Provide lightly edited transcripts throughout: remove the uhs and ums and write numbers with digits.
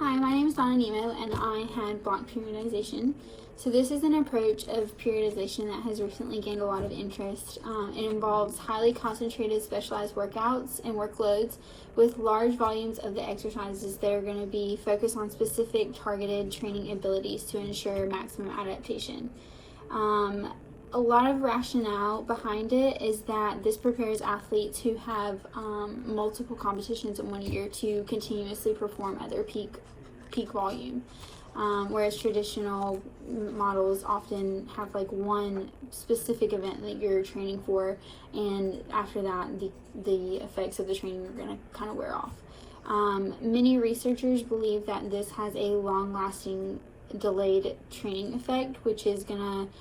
Hi, my name is Donna Nemo, and I had block periodization. So this is an approach of periodization that has recently gained a lot of interest. It involves highly concentrated specialized workouts and workloads with large volumes of the exercises that are going to be focused on specific targeted training abilities to ensure maximum adaptation. A lot of rationale behind it is that this prepares athletes who have multiple competitions in 1 year to continuously perform at their peak volume, whereas traditional models often have like one specific event that you're training for, and after that the effects of the training are going to kind of wear off. Many researchers believe that this has a long-lasting delayed training effect, which is going to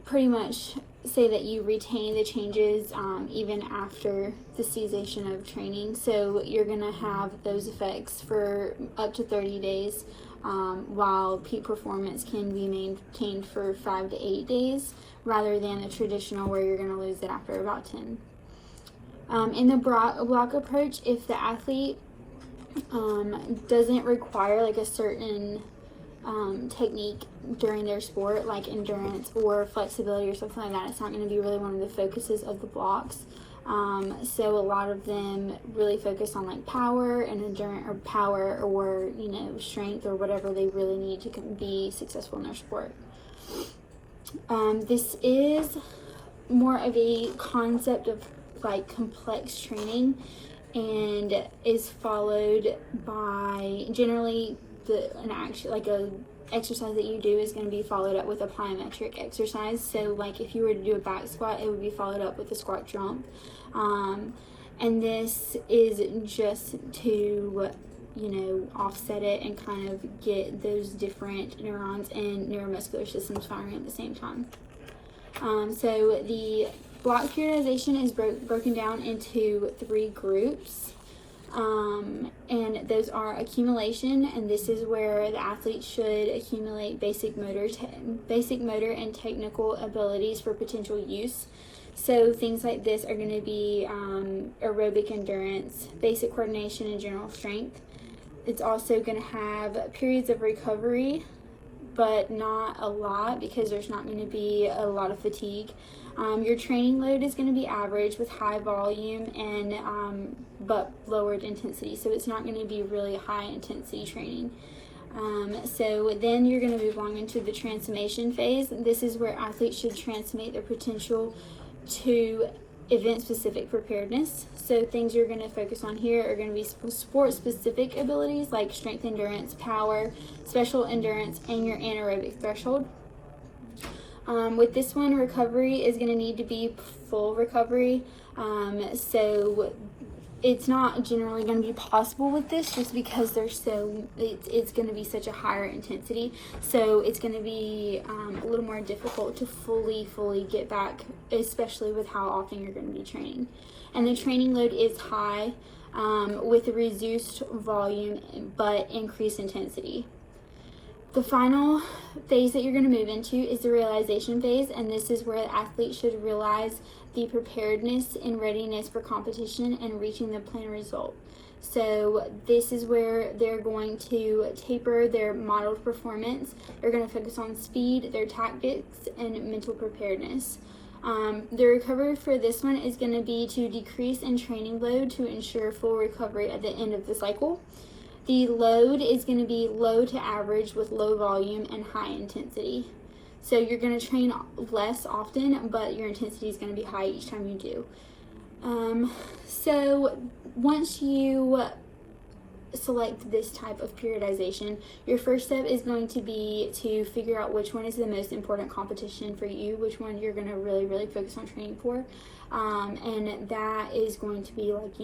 pretty much say that you retain the changes even after the cessation of training. So you're going to have those effects for up to 30 days, while peak performance can be maintained for 5 to 8 days, rather than the traditional where you're going to lose it after about 10. In the block approach, if the athlete doesn't require like a certain technique during their sport, like endurance or flexibility or something like that, it's not going to be really one of the focuses of the blocks. So a lot of them really focus on like power and endurance, or power, or strength, or whatever they really need to be successful in their sport. This is more of a concept of like complex training, and is followed by generally an exercise that you do is going to be followed up with a plyometric exercise. So like if you were to do a back squat, it would be followed up with a squat jump, and this is just to offset it and kind of get those different neurons and neuromuscular systems firing at the same time. So the block periodization is broken down into 3 groups. And those are accumulation, and this is where the athlete should accumulate basic motor and technical abilities for potential use. So things like this are going to be aerobic endurance, basic coordination, and general strength. It's also going to have periods of recovery, but not a lot, because there's not going to be a lot of fatigue. Your training load is going to be average with high volume and but lowered intensity, so it's not going to be really high intensity training. So then you're going to move on into the transformation phase. This is where athletes should transmit their potential to event-specific preparedness. So things you're going to focus on here are going to be sport-specific abilities like strength, endurance, power, special endurance, and your anaerobic threshold. With this one, recovery is going to need to be full recovery. So it's not generally going to be possible with this, just because it's going to be such a higher intensity. So it's going to be a little more difficult to fully get back, especially with how often you're going to be training. And the training load is high, with a reduced volume but increased intensity. The final phase that you're going to move into is the realization phase, and this is where the athlete should realize the preparedness and readiness for competition and reaching the planned result. So this is where they're going to taper their modeled performance. They're going to focus on speed, their tactics, and mental preparedness. The recovery for this one is going to be to decrease in training load to ensure full recovery at the end of the cycle. The load is going to be low to average with low volume and high intensity. So you're going to train less often, but your intensity is going to be high each time you do. So once you select this type of periodization, your first step is going to be to figure out which one is the most important competition for you, which one you're going to really focus on training for. And that is going to be like,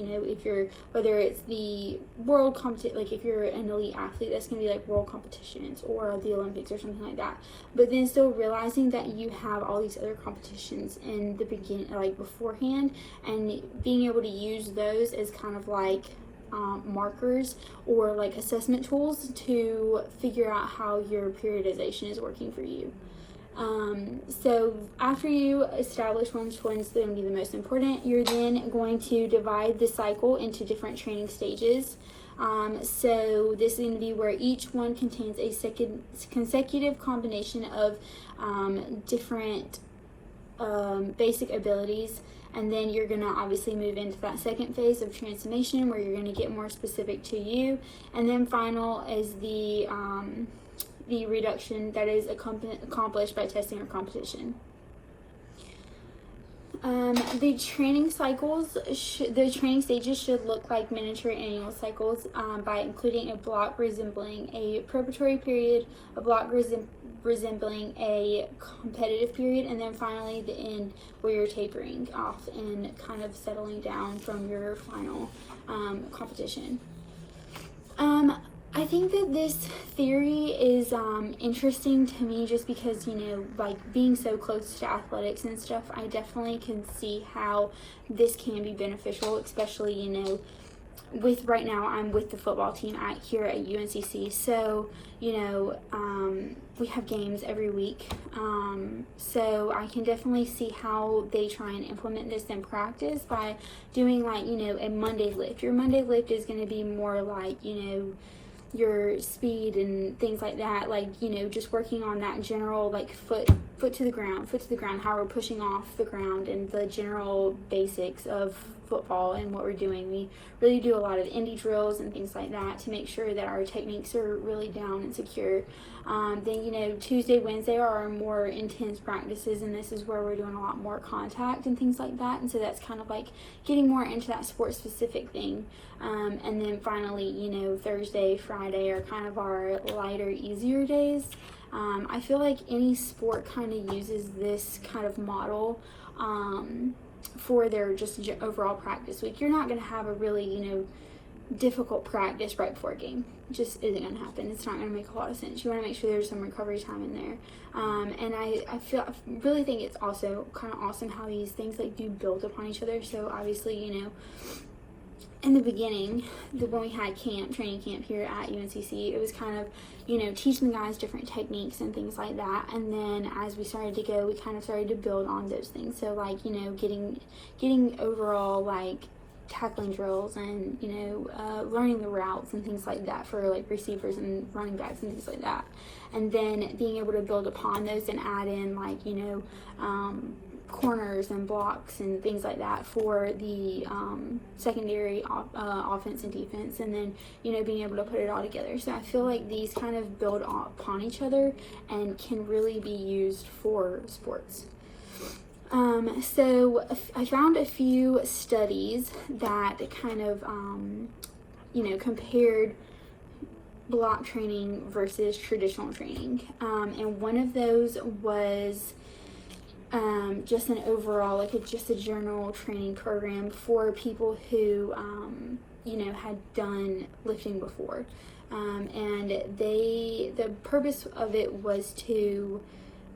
whether it's the world competition, like if you're an elite athlete, that's going to be like world competitions or the Olympics or something like that. But then still realizing that you have all these other competitions in the beginning, like beforehand, and being able to use those as kind of like markers or like assessment tools to figure out how your periodization is working for you. So after you establish which one's going to be the most important, you're then going to divide the cycle into different training stages. So this is going to be where each one contains a consecutive combination of different basic abilities, and then you're going to obviously move into that second phase of transformation where you're going to get more specific to you, and then final is the reduction that is accomplished by testing or competition. The training cycles, the training stages should look like miniature annual cycles by including a block resembling a preparatory period, a block resembling a competitive period, and then finally the end where you're tapering off and kind of settling down from your final competition. I think that this theory is interesting to me just because, you know, like being so close to athletics and stuff, I definitely can see how this can be beneficial, especially, you know, with right now I'm with the football team here at UNCC, so, you know, we have games every week, so I can definitely see how they try and implement this in practice by doing, like, you know, a Monday lift. Your Monday lift is going to be more like, you know, your speed and things like that, like, you know, just working on that general, like, foot to the ground, how we're pushing off the ground, and the general basics of football and what we're doing. We really do a lot of indie drills and things like that to make sure that our techniques are really down and secure. Then, you know, Tuesday, Wednesday are our more intense practices, and this is where we're doing a lot more contact and things like that, and so that's kind of like getting more into that sport specific thing. And then finally, you know, Thursday, Friday are kind of our lighter, easier days. I feel like any sport kind of uses this kind of model for their just overall practice week. You're not going to have a really, you know, difficult practice right before a game. It just isn't going to happen. It's not going to make a lot of sense. You want to make sure there's some recovery time in there. And I really think it's also kind of awesome how these things like do build upon each other. So obviously, you know, in the beginning, when we had training camp here at UNCC, it was kind of, you know, teaching the guys different techniques and things like that. And then as we started to go, we kind of started to build on those things. So, like, you know, getting overall, like, tackling drills and, you know, learning the routes and things like that for, like, receivers and running backs and things like that. And then being able to build upon those and add in, like, you know, corners and blocks and things like that for the secondary offense and defense, and then, you know, being able to put it all together. So I feel like these kind of build upon each other and can really be used for sports. So I found a few studies that kind of, you know, compared block training versus traditional training. And one of those was just an overall, like just a general training program for people who, you know, had done lifting before. And the purpose of it was to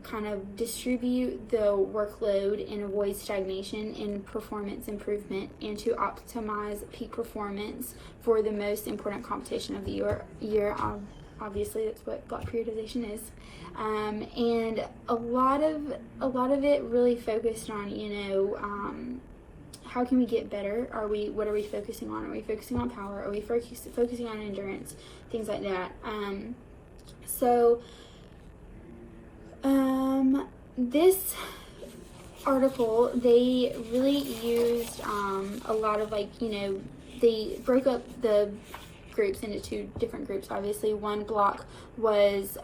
kind of distribute the workload and avoid stagnation in performance improvement, and to optimize peak performance for the most important competition of the year. Obviously, that's what block periodization is. And a lot of it really focused on, you know, how can we get better? What are we focusing on? Are we focusing on power? Are we focusing on endurance? Things like that. This article, they really used a lot of, like, you know, they broke up the groups into two different groups. Obviously, one block was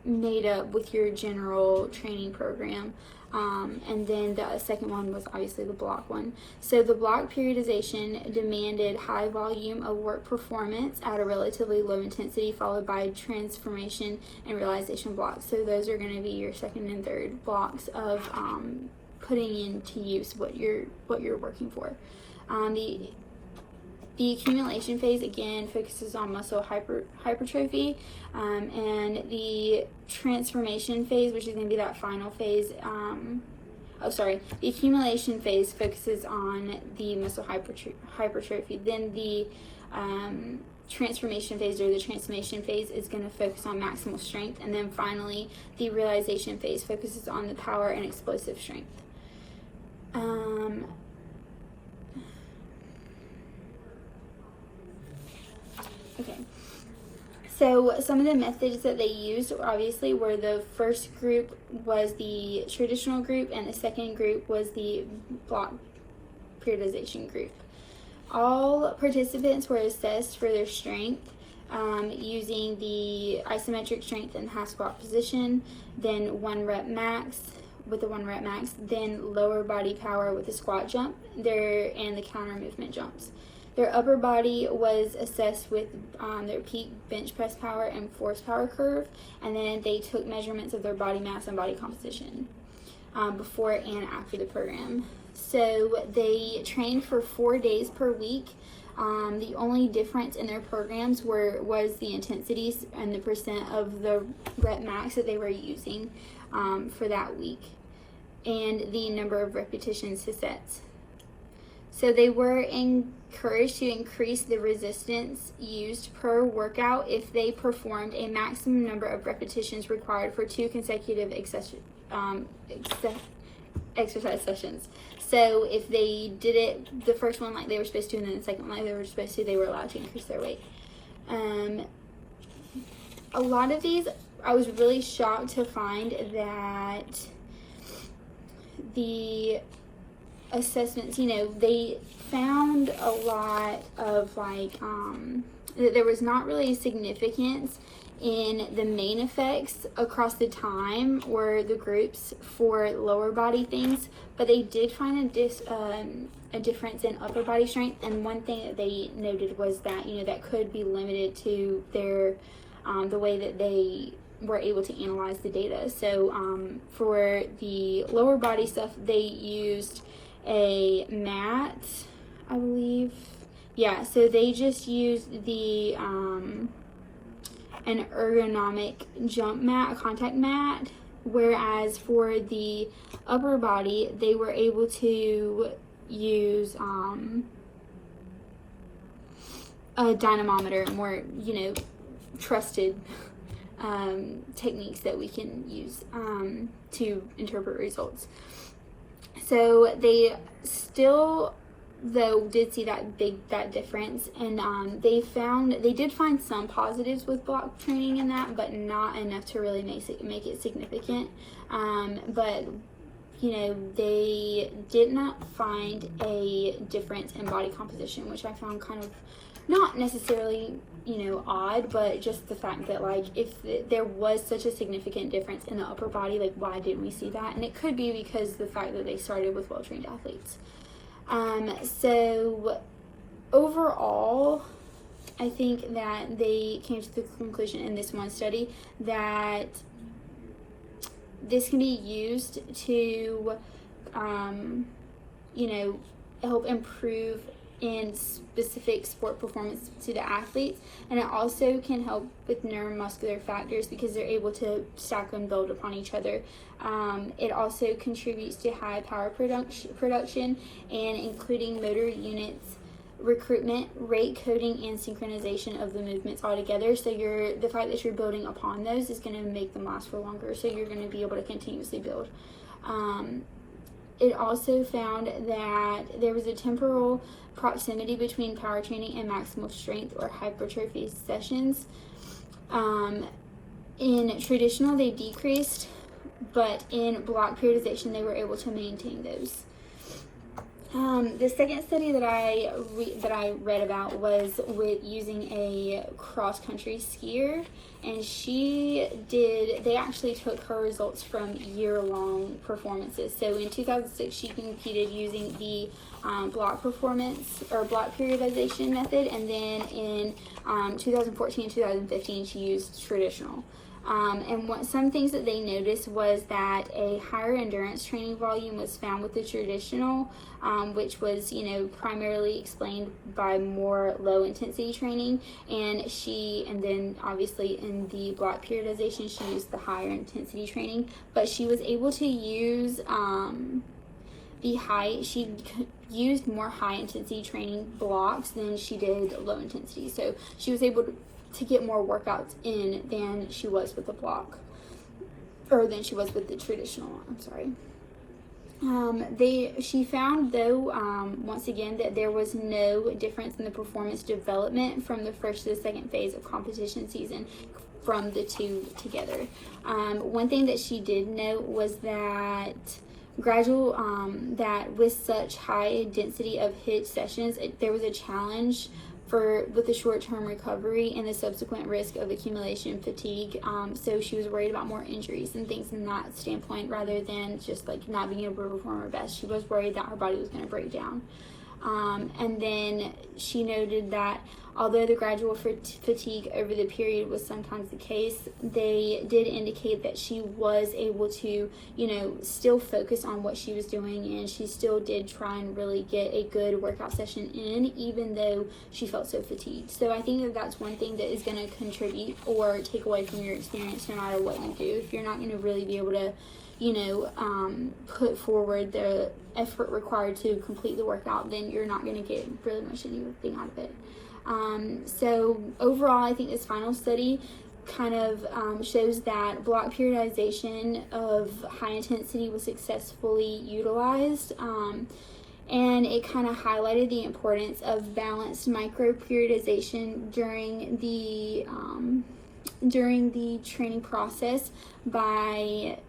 made up with your general training program, and then the second one was obviously the block one. So the block periodization demanded high volume of work performance at a relatively low intensity, followed by transformation and realization blocks. So those are going to be your second and third blocks of putting into use what you're working for. The accumulation phase, again, focuses on muscle hypertrophy, and the transformation phase, which is going to be that final phase, the accumulation phase focuses on the muscle hypertrophy. Then the transformation phase, or the transformation phase, is going to focus on maximal strength. And then finally, the realization phase focuses on the power and explosive strength. So some of the methods that they used obviously were, the first group was the traditional group and the second group was the block periodization group. All participants were assessed for their strength using the isometric strength and high squat position, then 1 rep max with the 1 rep max, then lower body power with the squat jump and the counter movement jumps. Their upper body was assessed with their peak bench press power and force power curve, and then they took measurements of their body mass and body composition before and after the program. So they trained for 4 days per week. The only difference in their programs was the intensities and the percent of the rep max that they were using for that week, and the number of repetitions to sets. So they were encouraged to increase the resistance used per workout if they performed a maximum number of repetitions required for 2 consecutive exercise sessions. So if they did it, the first one like they were supposed to, and then the second one like they were supposed to, they were allowed to increase their weight. A lot of these, I was really shocked to find that the assessments, they found a lot of that there was not really significance in the main effects across the time or the groups for lower body things, but they did find a difference in upper body strength. And one thing that they noted was that that could be limited to their the way that they were able to analyze the data. So for the lower body stuff, they used a mat, I believe. Yeah, so they just used the an ergonomic jump mat, a contact mat, whereas for the upper body, they were able to use a dynamometer, more, trusted techniques that we can use to interpret results. So they still, though, did see that difference, and they did find some positives with block training in that, but not enough to really make it significant. But they did not find a difference in body composition, which I found kind of not necessarily odd, but just the fact that if there was such a significant difference in the upper body, why didn't we see that? And it could be because the fact that they started with well-trained athletes. So overall, I think that they came to the conclusion in this one study that this can be used to, help improve in specific sport performance to the athletes, and it also can help with neuromuscular factors because they're able to stack and build upon each other. It also contributes to high power production and including motor units recruitment, rate coding, and synchronization of the movements all together. So the fact that you're building upon those is going to make them last for longer, so you're going to be able to continuously build. It also found that there was a temporal proximity between power training and maximal strength or hypertrophy sessions. In traditional, they decreased, but in block periodization, they were able to maintain those. The second study that I read about was with using a cross-country skier, and they actually took her results from year-long performances. So in 2006, she competed using the block performance or block periodization method, and then in 2014 and 2015, she used traditional. And some things that they noticed was that a higher endurance training volume was found with the traditional, which was, primarily explained by more low intensity training. And then obviously in the block periodization, she used the higher intensity training, but she was able to use, she used more high intensity training blocks than she did low intensity. So she was able to get more workouts in than she was with the block, or than she was with the traditional, I'm sorry. She found, though, once again, that there was no difference in the performance development from the first to the second phase of competition season from the two together. One thing that she did note was that that with such high density of HIIT sessions, there was a challenge with the short-term recovery and the subsequent risk of accumulation fatigue. So she was worried about more injuries and things in that standpoint, rather than just like not being able to perform her best. She was worried that her body was going to break down. And then she noted that although the gradual fatigue over the period was sometimes the case, they did indicate that she was able to, still focus on what she was doing, and she still did try and really get a good workout session in, even though she felt so fatigued. So I think that that's one thing that is going to contribute or take away from your experience no matter what you do. If you're not going to really be able to put forward the effort required to complete the workout, then you're not going to get really much anything out of it. So overall, I think this final study kind of shows that block periodization of high intensity was successfully utilized, and it kind of highlighted the importance of balanced micro periodization during the training process by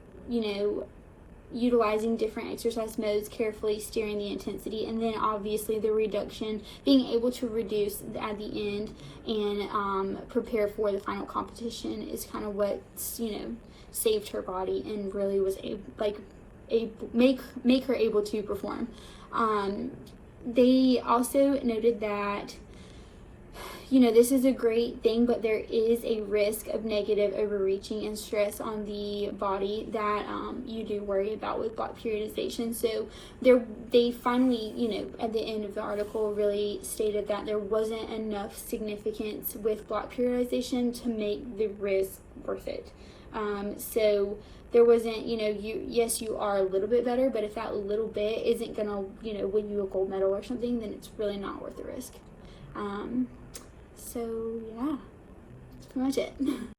utilizing different exercise modes, carefully steering the intensity, and then obviously the reduction, being able to reduce at the end and prepare for the final competition is kind of what saved her body and really was make her able to perform. They also noted that this is a great thing, but there is a risk of negative overreaching and stress on the body that you do worry about with block periodization. So they finally, at the end of the article, really stated that there wasn't enough significance with block periodization to make the risk worth it. So there wasn't, yes, you are a little bit better, but if that little bit isn't gonna, win you a gold medal or something, then it's really not worth the risk. So yeah, that's pretty much it.